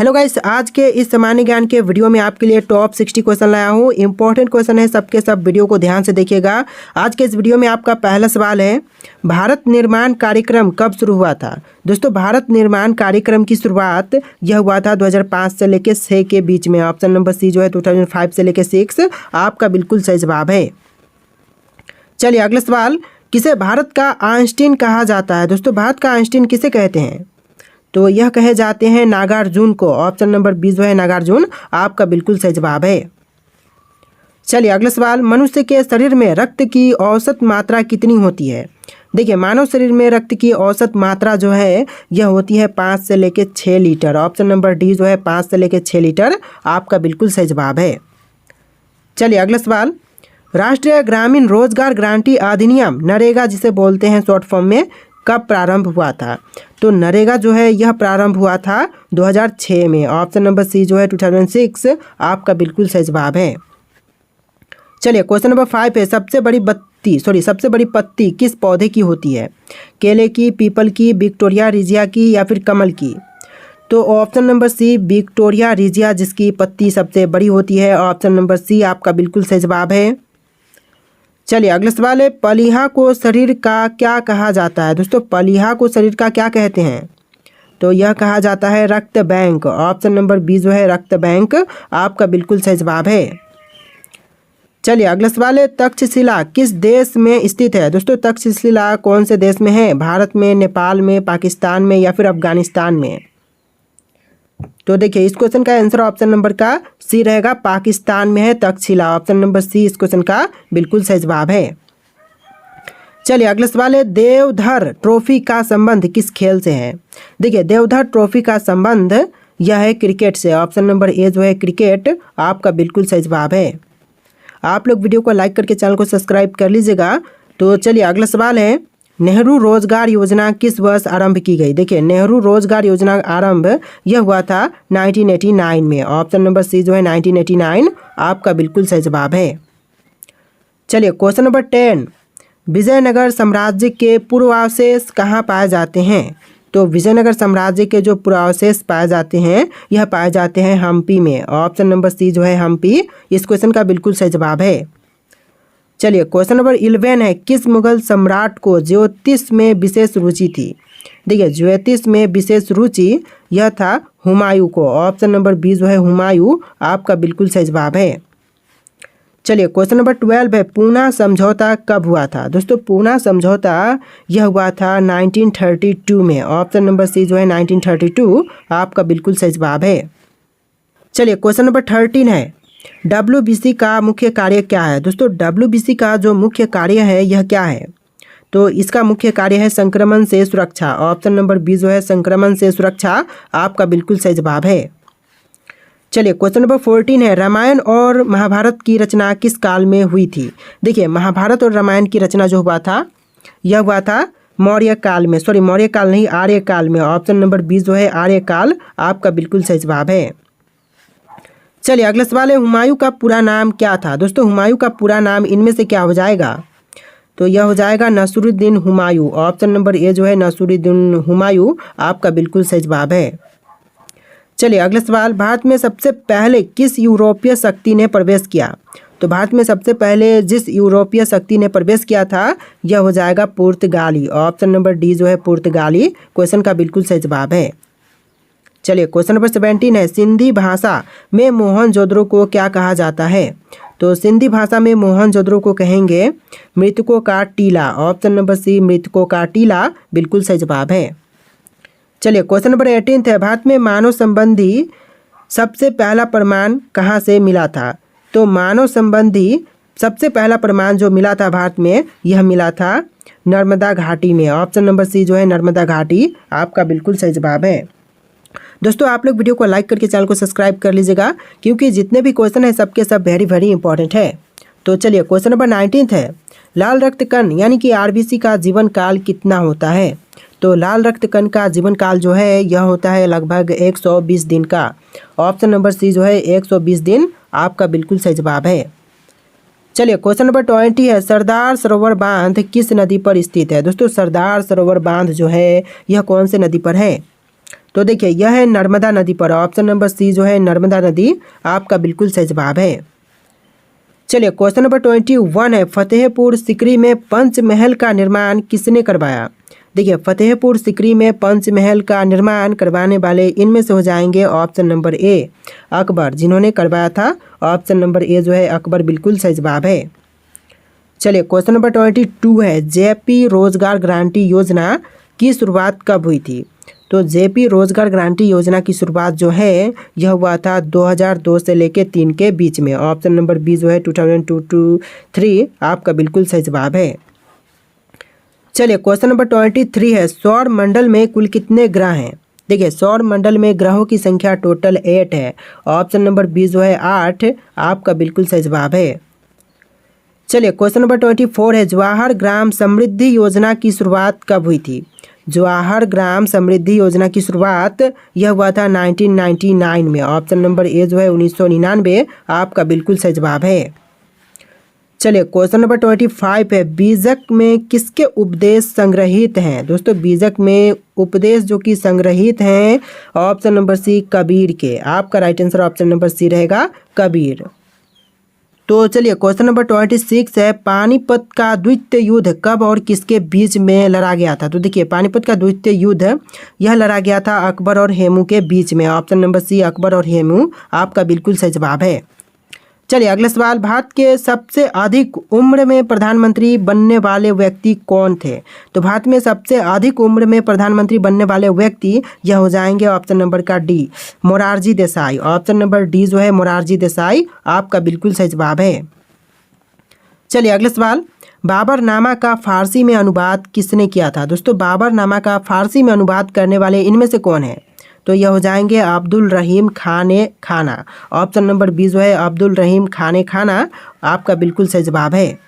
Hello guys, आज के इस सामान्य ज्ञान के वीडियो में आपके लिए टॉप 60 क्वेश्चन लाया हूँ। इंपॉर्टेंट क्वेश्चन है, सबके सब वीडियो को ध्यान से देखिएगा। आज के इस वीडियो में आपका पहला सवाल है, भारत निर्माण कार्यक्रम कब शुरू हुआ था। दोस्तों, भारत निर्माण कार्यक्रम की शुरुआत यह हुआ था 2005 से लेकर 6 के बीच में। ऑप्शन नंबर सी जो है 2005 से लेकर 6 आपका बिल्कुल सही जवाब है। चलिए अगला सवाल, किसे भारत का आइंस्टीन कहा जाता है। दोस्तों, भारत का आइंस्टीन किसे कहते हैं, तो यह कहे जाते हैं नागार्जुन को। ऑप्शन नंबर बी जो है नागार्जुन आपका बिल्कुल सही जवाब है। चलिए अगला सवाल, मनुष्य के शरीर में रक्त की औसत मात्रा कितनी होती है। देखिए, मानव शरीर में रक्त की औसत मात्रा जो है यह होती है 5 से लेकर 6 लीटर। ऑप्शन नंबर डी जो है 5 से लेकर 6 लीटर आपका बिल्कुल सही जवाब है। चलिए अगला सवाल, राष्ट्रीय ग्रामीण रोजगार गारंटी अधिनियम नरेगा जिसे बोलते हैं शॉर्ट फॉर्म में, कब प्रारंभ हुआ था। तो नरेगा जो है यह प्रारंभ हुआ था 2006 में। ऑप्शन नंबर सी जो है 2006 आपका बिल्कुल सही जवाब है। चलिए क्वेश्चन नंबर 5 है, सबसे बड़ी पत्ती किस पौधे की होती है। केले की, पीपल की, विक्टोरिया रिजिया की या फिर कमल की। तो option number C Victoria regia जिसकी पत्ती सबसे बड़ी होती है। ऑप्शन नंबर सी आपका बिल्कुल सही जवाब है। चलिए अगला सवाल है, पलीहा को शरीर का क्या कहा जाता है। दोस्तों, पलीहा को शरीर का क्या कहते हैं, तो यह कहा जाता है रक्त बैंक। ऑप्शन नंबर बी जो है रक्त बैंक आपका बिल्कुल सही जवाब है। चलिए अगला सवाल है, तक्षशिला किस देश में स्थित है। दोस्तों, तक्षशिला कौन से देश में है, भारत में, नेपाल में, पाकिस्तान में या फिर अफगानिस्तान में। तो देखिए, इस क्वेश्चन का आंसर ऑप्शन नंबर का सी रहेगा, पाकिस्तान में है तक्षशिला। ऑप्शन नंबर सी इस क्वेश्चन का बिल्कुल सही जवाब है। चलिए अगला सवाल है, देवधर ट्रॉफी का संबंध किस खेल से है। देखिए, देवधर ट्रॉफी का संबंध यह है क्रिकेट से। ऑप्शन नंबर ए जो है क्रिकेट आपका बिल्कुल सही जवाब है। आप लोग वीडियो को लाइक करके चैनल को सब्सक्राइब कर लीजिएगा। तो चलिए अगला सवाल है, नेहरू रोजगार योजना किस वर्ष आरंभ की गई। देखिए, नेहरू रोजगार योजना आरंभ यह हुआ था 1989 में। ऑप्शन नंबर सी जो है 1989 आपका बिल्कुल सही जवाब है। चलिए क्वेश्चन नंबर 10, विजयनगर साम्राज्य के पूर्वावशेष कहाँ पाए जाते हैं। तो विजयनगर साम्राज्य के जो पूर्वावशेष पाए जाते हैं यह पाए जाते हैं हम्पी में। ऑप्शन नंबर सी जो है हम्पी इस क्वेश्चन का बिल्कुल सही जवाब है। चलिए क्वेश्चन नंबर 11 है, किस मुगल सम्राट को ज्योतिष में विशेष रुचि थी। देखिए, ज्योतिष में विशेष रुचि यह था हुमायूं को। ऑप्शन नंबर बी जो है हुमायूं आपका बिल्कुल सही जवाब है। चलिए क्वेश्चन नंबर 12 है, पूना समझौता कब हुआ था। दोस्तों, पूना समझौता यह हुआ था 1932 में। ऑप्शन नंबर सी जो है 1932 आपका बिल्कुल सही जवाब है। चलिए क्वेश्चन नंबर 13 है, WBC का मुख्य कार्य क्या है। दोस्तों, WBC का जो मुख्य कार्य है यह क्या है, तो इसका मुख्य कार्य है संक्रमण से सुरक्षा। ऑप्शन नंबर बी जो है संक्रमण से सुरक्षा आपका बिल्कुल सही जवाब है। चलिए क्वेश्चन नंबर 14 है, रामायण और महाभारत की रचना किस काल में हुई थी। देखिए, महाभारत और रामायण की रचना जो हुआ था यह हुआ था मौर्य काल में, मौर्य काल नहीं, आर्य काल में। ऑप्शन नंबर बी जो है आर्य काल आपका बिल्कुल सही जवाब है। चलिए अगला सवाल है, हुमायूं का पूरा नाम क्या था। दोस्तों, हुमायूं का पूरा नाम इनमें से क्या हो जाएगा, तो यह हो जाएगा Nasiruddin Humayun. Option number A जो है नसीरुद्दीन हुमायूं आपका बिल्कुल सही जवाब है। चलिए अगला सवाल, भारत में सबसे पहले किस यूरोपीय शक्ति ने प्रवेश किया। तो भारत में सबसे पहले जिस यूरोपीय शक्ति ने प्रवेश किया था यह हो जाएगा पुर्तगाली। ऑप्शन नंबर डी जो है पुर्तगाली क्वेश्चन का बिल्कुल सही जवाब है। चलिए क्वेश्चन नंबर 17 है, सिंधी भाषा में मोहनजोदड़ो को क्या कहा जाता है। तो सिंधी भाषा में मोहनजोदड़ो को कहेंगे मृतकों का टीला। ऑप्शन नंबर सी मृतकों का टीला बिल्कुल सही जवाब है। चलिए क्वेश्चन नंबर 18 है, भारत में मानव संबंधी सबसे पहला प्रमाण कहाँ से मिला था। तो मानव संबंधी सबसे पहला प्रमाण जो मिला था भारत में यह मिला था नर्मदा घाटी में। ऑप्शन नंबर सी जो है नर्मदा घाटी आपका बिल्कुल सही जवाब है। दोस्तों, आप लोग वीडियो को लाइक करके चैनल को सब्सक्राइब कर लीजिएगा, क्योंकि जितने भी क्वेश्चन है सबके सब वेरी इंपॉर्टेंट है। तो चलिए क्वेश्चन नंबर 19 है, लाल रक्त कण यानी कि RBC का जीवन काल कितना होता है। तो लाल रक्त कण का जीवन काल जो है यह होता है लगभग 120 दिन का। ऑप्शन नंबर सी जो है 120 दिन आपका बिल्कुल सही जवाब है। चलिए क्वेश्चन नंबर 20 है, सरदार सरोवर बांध किस नदी पर स्थित है। दोस्तों, सरदार सरोवर बांध जो है यह कौन से नदी पर है। तो देखिए यह है नर्मदा नदी पर। ऑप्शन नंबर सी जो है नर्मदा नदी आपका बिल्कुल सही जवाब है। चलिए क्वेश्चन नंबर 21 है, फतेहपुर सीकरी में पंचमहल का निर्माण किसने करवाया? देखिए फतेहपुर सीकरी में पंचमहल का निर्माण करवाने वाले इनमें से हो जाएंगे ऑप्शन नंबर ए अकबर, जिन्होंने करवाया था। ऑप्शन नंबर ए जो है अकबर बिल्कुल सही जवाब है। चलिए क्वेश्चन नंबर 22 है, जेपी रोजगार गारंटी योजना की शुरुआत कब हुई थी? तो जेपी रोजगार गारंटी योजना की शुरुआत जो है यह हुआ था 2002 से लेके 3 के बीच में। ऑप्शन नंबर बी जो है 2002 to 3 आपका बिल्कुल सही जवाब है। चलिए क्वेश्चन नंबर 23 है, सौर मंडल में कुल कितने ग्रह हैं? देखिए सौर मंडल में ग्रहों की संख्या टोटल 8 है। ऑप्शन नंबर बी जो है 8 आपका बिल्कुल सही जवाब है। चलिए क्वेश्चन नंबर 24 है, जवाहर ग्राम समृद्धि योजना की शुरुआत कब हुई थी? जवाहर ग्राम समृद्धि योजना की शुरुआत यह हुआ था 1999 में। ऑप्शन नंबर ए जो है 1999 आपका बिल्कुल सही जवाब है। चलिए क्वेश्चन नंबर 25 है, बीजक में किसके उपदेश संग्रहित हैं? दोस्तों बीजक में उपदेश जो कि संग्रहित हैं ऑप्शन नंबर सी कबीर के। आपका right answer option number C रहेगा कबीर। तो चलिए क्वेश्चन नंबर 26 है, पानीपत का द्वितीय युद्ध कब और किसके बीच में लड़ा गया था? तो देखिए पानीपत का द्वितीय युद्ध यह लड़ा गया था अकबर और हेमू के बीच में। ऑप्शन नंबर सी अकबर और हेमू आपका बिल्कुल सही जवाब है। चलिए अगला सवाल, भारत के सबसे अधिक उम्र में प्रधानमंत्री बनने वाले व्यक्ति कौन थे? तो भारत में सबसे अधिक उम्र में प्रधानमंत्री बनने वाले व्यक्ति यह हो जाएंगे ऑप्शन नंबर का D Morarji Desai. Option number D जो है मोरारजी देसाई आपका बिल्कुल सही जवाब है। चलिए अगला सवाल, बाबरनामा का फारसी में अनुवाद किसने किया था? दोस्तों बाबरनामा का फारसी में अनुवाद करने वाले इनमें से कौन है? तो यह हो जाएंगे अब्दुल रहीम खाने खाना। ऑप्शन नंबर बी जो है अब्दुल रहीम खाने खाना आपका बिल्कुल सही जवाब है।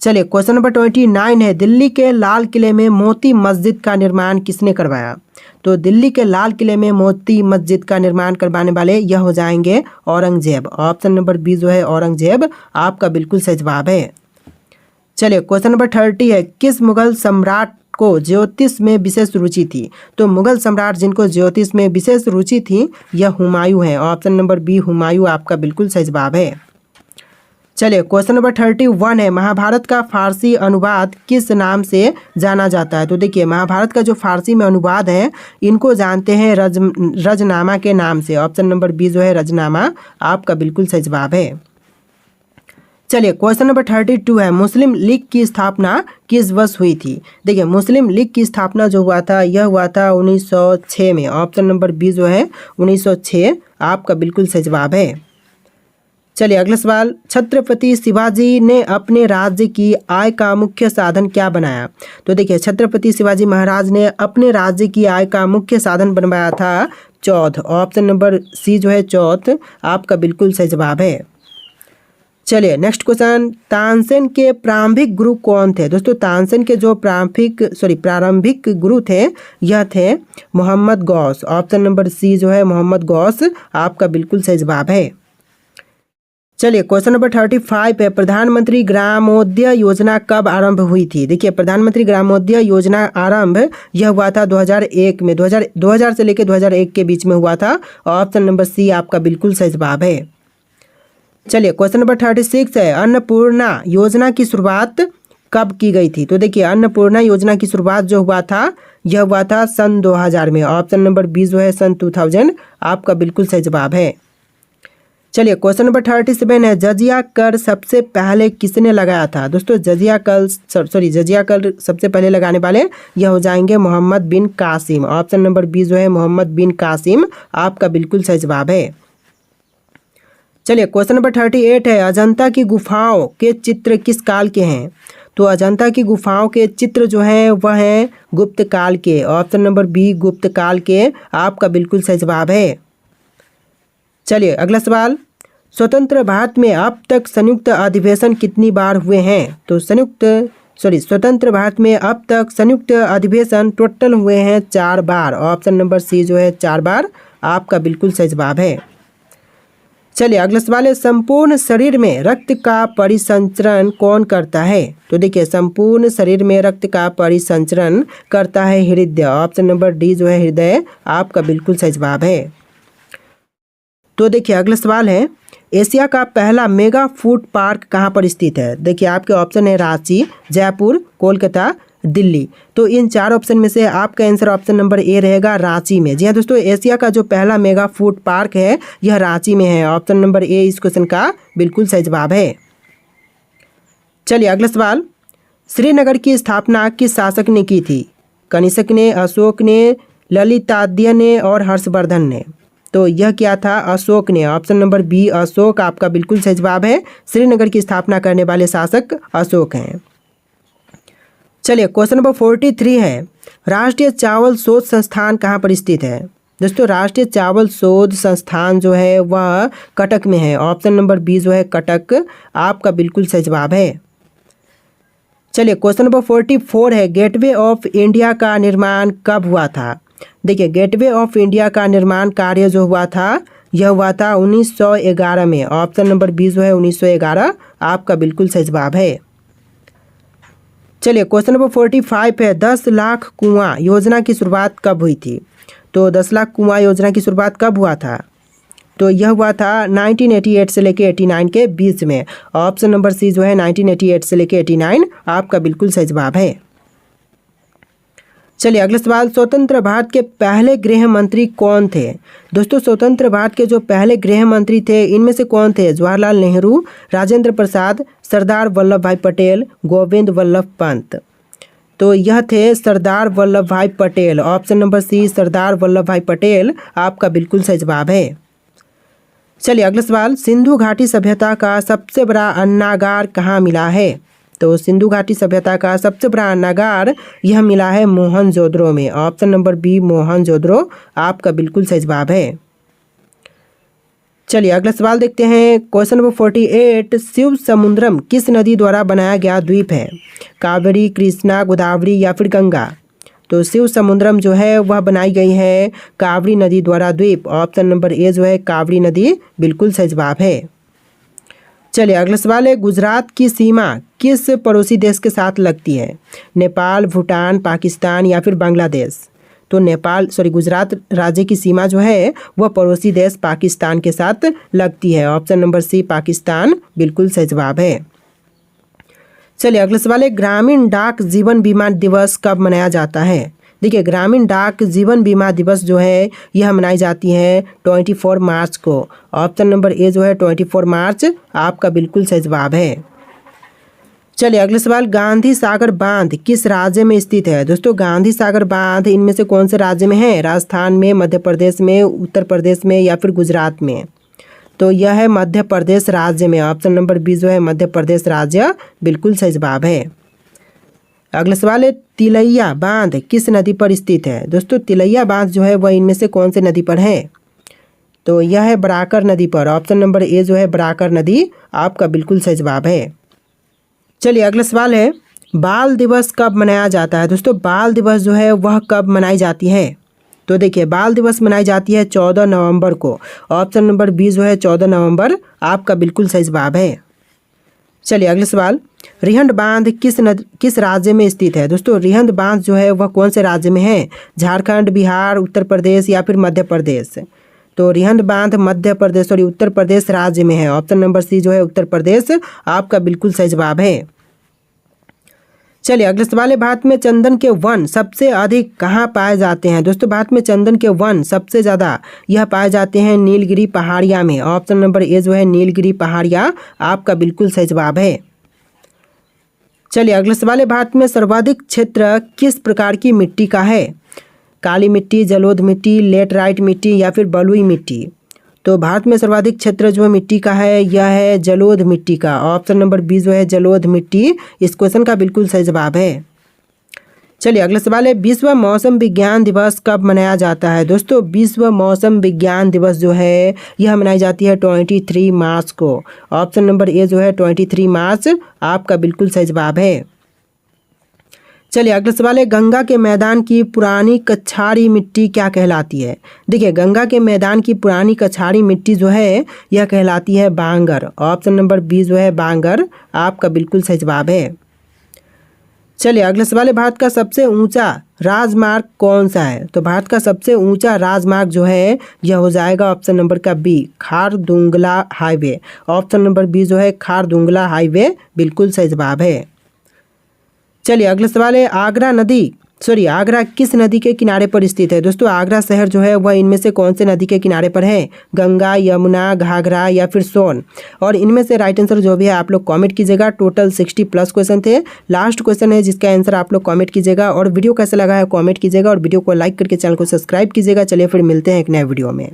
चलिए क्वेश्चन नंबर 29 है, दिल्ली के लाल किले में मोती मस्जिद का निर्माण किसने करवाया? तो दिल्ली के लाल किले में मोती मस्जिद का निर्माण करवाने वाले यह हो जाएंगे औरंगजेब। ऑप्शन नंबर बी जो है औरंगजेब आपका बिल्कुल सही जवाब है। चलिए क्वेश्चन नंबर 30 है, किस मुगल सम्राट को ज्योतिष में विशेष रुचि थी? तो मुगल सम्राट जिनको ज्योतिष में विशेष रुचि थी यह हुमायूं है। ऑप्शन नंबर बी हुमायूं आपका बिल्कुल सही जवाब है। चलिए क्वेश्चन नंबर 31 है, महाभारत का फारसी अनुवाद किस नाम से जाना जाता है? तो देखिए महाभारत का जो फारसी में अनुवाद है इनको जानते हैं रजनामा के नाम से। ऑप्शन नंबर बी जो है रजनामा आपका बिल्कुल सही जवाब है। चलिए क्वेश्चन नंबर 32 है, मुस्लिम लीग की स्थापना किस वर्ष हुई थी? देखिए मुस्लिम लीग की स्थापना जो हुआ था यह हुआ था 1906 में। ऑप्शन नंबर बी जो है 1906 आपका बिल्कुल सही जवाब है। चलिए अगला सवाल, छत्रपति शिवाजी ने अपने राज्य की आय का मुख्य साधन क्या बनाया? तो देखिए छत्रपति शिवाजी महाराज ने अपने राज्य की आय का मुख्य साधन बनवाया था चौथ। ऑप्शन नंबर सी जो है चौथ आपका बिल्कुल सही जवाब है। चलिए नेक्स्ट क्वेश्चन, तानसेन के प्रारंभिक गुरु कौन थे? दोस्तों तानसेन के जो प्रारंभिक गुरु थे यह थे Mohammad Ghaus. Option number C जो है मोहम्मद गौस आपका बिल्कुल सही जवाब है। चलिए क्वेश्चन नंबर 35 है, प्रधानमंत्री ग्रामोदय योजना कब आरंभ हुई थी? देखिए प्रधानमंत्री ग्रामोदय योजना आरंभ यह हुआ था 2001 में। 2000 से लेकर 2001 के बीच में हुआ था। ऑप्शन नंबर सी आपका बिल्कुल सही जवाब है। चलिए क्वेश्चन नंबर 36 है, अन्नपूर्णा योजना की शुरुआत कब की गई थी? तो देखिए अन्नपूर्णा योजना की शुरुआत जो हुआ था यह हुआ था सन 2000 में। ऑप्शन नंबर बी जो है सन 2000 आपका बिल्कुल सही जवाब है। चलिए क्वेश्चन नंबर 37 है, जजिया कर सबसे पहले किसने लगाया था? दोस्तों जजिया कर सबसे पहले लगाने वाले यह हो जाएंगे मोहम्मद बिन कासिम। ऑप्शन नंबर बी जो है मोहम्मद बिन कासिम आपका बिल्कुल सही जवाब है। चलिए क्वेश्चन नंबर 38 है, अजंता की गुफाओं के चित्र किस काल के हैं? तो अजंता की गुफाओं के चित्र जो हैं वह हैं गुप्त काल के। ऑप्शन नंबर बी गुप्त काल के आपका बिल्कुल सही जवाब है। चलिए अगला सवाल, स्वतंत्र भारत में अब तक संयुक्त अधिवेशन कितनी बार हुए हैं? तो स्वतंत्र भारत में अब तक संयुक्त अधिवेशन टोटल हुए हैं 4 बार। ऑप्शन नंबर सी जो है 4 बार आपका बिल्कुल सही जवाब है। चलिए अगला सवाल है, संपूर्ण शरीर में रक्त का परिसंचरण कौन करता है? तो देखिए संपूर्ण शरीर में रक्त का परिसंचरण करता है हृदय। ऑप्शन नंबर डी जो है हृदय आपका बिल्कुल सही जवाब है। तो देखिए अगला सवाल है, एशिया का पहला मेगा फूड पार्क कहाँ पर स्थित है? देखिए आपके ऑप्शन है रांची, जयपुर, कोलकाता, दिल्ली। तो इन 4 ऑप्शन में से आपका आंसर ऑप्शन नंबर ए रहेगा, रांची में। जी हाँ दोस्तों, एशिया का जो पहला मेगा फूड पार्क है यह रांची में है। ऑप्शन नंबर ए इस क्वेश्चन का बिल्कुल सही जवाब है। चलिए अगला सवाल, श्रीनगर की स्थापना किस शासक ने की थी? कनिष्क ने, अशोक ने, ललितादित्य ने और हर्षवर्धन ने। तो यह क्या था? अशोक ने। ऑप्शन नंबर बी अशोक आपका बिल्कुल सही जवाब है। श्रीनगर की स्थापना करने वाले शासक अशोक हैं। चलिए क्वेश्चन नंबर 43 है, राष्ट्रीय चावल शोध संस्थान कहाँ पर स्थित है? दोस्तों राष्ट्रीय चावल शोध संस्थान जो है वह कटक में है। ऑप्शन नंबर बी जो है कटक आपका बिल्कुल सही जवाब है। चलिए क्वेश्चन नंबर 44 है, गेटवे ऑफ इंडिया का निर्माण कब हुआ था? देखिए गेटवे ऑफ इंडिया का निर्माण कार्य जो हुआ था यह हुआ था 1911 में। ऑप्शन नंबर बी जो है 1911 आपका बिल्कुल सही जवाब है। चलिए क्वेश्चन नंबर 45 है, 10 लाख कुआं योजना की शुरुआत कब हुई थी? तो 10 लाख कुआं योजना की शुरुआत कब हुआ था? तो यह हुआ था 1988 से लेके 89 के बीच में। ऑप्शन नंबर सी जो है 1988 से लेके 89 आपका बिल्कुल सही जवाब है। चलिए अगला सवाल, स्वतंत्र भारत के पहले गृह मंत्री कौन थे? दोस्तों स्वतंत्र भारत के जो पहले गृह मंत्री थे इनमें से कौन थे? जवाहरलाल नेहरू, राजेंद्र प्रसाद, सरदार वल्लभ भाई पटेल, गोविंद वल्लभ पंत। तो यह थे सरदार वल्लभ भाई पटेल। ऑप्शन नंबर सी सरदार वल्लभ भाई पटेल आपका बिल्कुल सही जवाब है। चलिए अगला सवाल, सिंधु घाटी सभ्यता का सबसे बड़ा अन्नागार कहाँ मिला है? तो सिंधु घाटी सभ्यता का सबसे बड़ा अन्नागार यह मिला है मोहनजोदड़ो में। ऑप्शन नंबर बी मोहनजोदड़ो आपका बिल्कुल सही जवाब है। चलिए अगला सवाल देखते हैं, क्वेश्चन नंबर 48, शिव समुद्रम किस नदी द्वारा बनाया गया द्वीप है? कावेरी, कृष्णा, गोदावरी या फिर गंगा। तो शिव समुद्रम जो है वह बनाई गई है कावेरी नदी द्वारा द्वीप। ऑप्शन नंबर ए जो है कावेरी नदी बिल्कुल सही जवाब है। चलिए अगला सवाल है, गुजरात की सीमा किस पड़ोसी देश के साथ लगती है? नेपाल, भूटान, पाकिस्तान या फिर बांग्लादेश। तो गुजरात राज्य की सीमा जो है वह पड़ोसी देश पाकिस्तान के साथ लगती है। ऑप्शन नंबर सी पाकिस्तान बिल्कुल सही जवाब है। चलिए अगला सवाल है, ग्रामीण डाक जीवन बीमा दिवस कब मनाया जाता है? देखिए ग्रामीण डाक जीवन बीमा दिवस जो है यह मनाई जाती है 24 मार्च को। ऑप्शन नंबर ए जो है 24 मार्च आपका बिल्कुल सही जवाब है। चलिए अगला सवाल, गांधी सागर बांध किस राज्य में स्थित है? दोस्तों गांधी सागर बांध इनमें से कौन से राज्य में है? राजस्थान में, मध्य प्रदेश में, उत्तर प्रदेश में या फिर गुजरात में। तो यह है मध्य प्रदेश राज्य में। ऑप्शन नंबर बी जो है मध्य प्रदेश राज्य बिल्कुल सही जवाब है। अगला सवाल है, तिलैया बांध किस नदी पर स्थित है? दोस्तों तिलैया बांध जो है वह इनमें से कौन से नदी पर है? तो यह है बराकर नदी पर। ऑप्शन नंबर ए जो है बराकर नदी आपका बिल्कुल सही जवाब है। चलिए अगला सवाल है, बाल दिवस कब मनाया जाता है? दोस्तों बाल दिवस जो है वह कब मनाई जाती है? तो देखिए बाल दिवस मनाई जाती है 14 नवंबर को। ऑप्शन नंबर बी जो है 14 नवंबर आपका बिल्कुल सही जवाब है। चलिए अगला सवाल, रिहंद बांध किस राज्य में स्थित है? दोस्तों रिहंद बांध जो है वह कौन से राज्य में है? झारखंड, बिहार, उत्तर प्रदेश या फिर मध्य प्रदेश। तो रिहंद बांध मध्य प्रदेश और उत्तर प्रदेश राज्य में है। ऑप्शन नंबर सी जो है उत्तर प्रदेश आपका बिल्कुल सही जवाब है। चलिए अगला सवाल है, भारत में चंदन के वन सबसे अधिक कहाँ पाए जाते हैं? दोस्तों भारत में चंदन के वन सबसे ज़्यादा यह पाए जाते हैं नीलगिरी पहाड़िया में। ऑप्शन नंबर ए जो है नीलगिरी पहाड़िया आपका बिल्कुल सही जवाब है। चलिए अगला सवाल है, भारत में सर्वाधिक क्षेत्र किस प्रकार की मिट्टी का है? काली मिट्टी, जलोढ़ मिट्टी, लेटराइट मिट्टी या फिर बलुई मिट्टी। तो भारत में सर्वाधिक क्षेत्र जो मिट्टी का है यह है जलोढ़ मिट्टी का। ऑप्शन नंबर बी जो है जलोढ़ मिट्टी इस क्वेश्चन का बिल्कुल सही जवाब है। चलिए अगला सवाल है, विश्व मौसम विज्ञान दिवस कब मनाया जाता है? दोस्तों विश्व मौसम विज्ञान दिवस जो है यह मनाई जाती है 23 मार्च को। ऑप्शन नंबर ए जो है 23 मार्च आपका बिल्कुल सही जवाब है। चलिए अगला सवाल है, गंगा के मैदान की पुरानी कछाड़ी मिट्टी क्या कहलाती है? देखिए गंगा के मैदान की पुरानी कछाड़ी मिट्टी जो है यह कहलाती है बांगर। ऑप्शन नंबर बी जो है बांगर आपका बिल्कुल सही जवाब है। चलिए अगला सवाल है, भारत का सबसे ऊंचा राजमार्ग कौन सा है? तो भारत का सबसे ऊंचा राजमार्ग जो है यह हो जाएगा ऑप्शन नंबर का B Khardungla highway. Option number B जो है खारदुंगला हाईवे बिल्कुल सही जवाब है। चलिए अगला सवाल है, आगरा किस नदी के किनारे पर स्थित है? दोस्तों आगरा शहर जो है वह इनमें से कौन से नदी के किनारे पर है? गंगा, यमुना, घाघरा या फिर सोन? और इनमें से राइट आंसर जो भी है आप लोग कमेंट कीजिएगा। टोटल 60+ क्वेश्चन थे, लास्ट क्वेश्चन है जिसका आंसर आप लोग कमेंट कीजिएगा। और वीडियो कैसा लगा है कमेंट कीजिएगा और वीडियो को लाइक करके चैनल को सब्सक्राइब कीजिएगा। चलिए फिर मिलते हैं एक नए वीडियो में।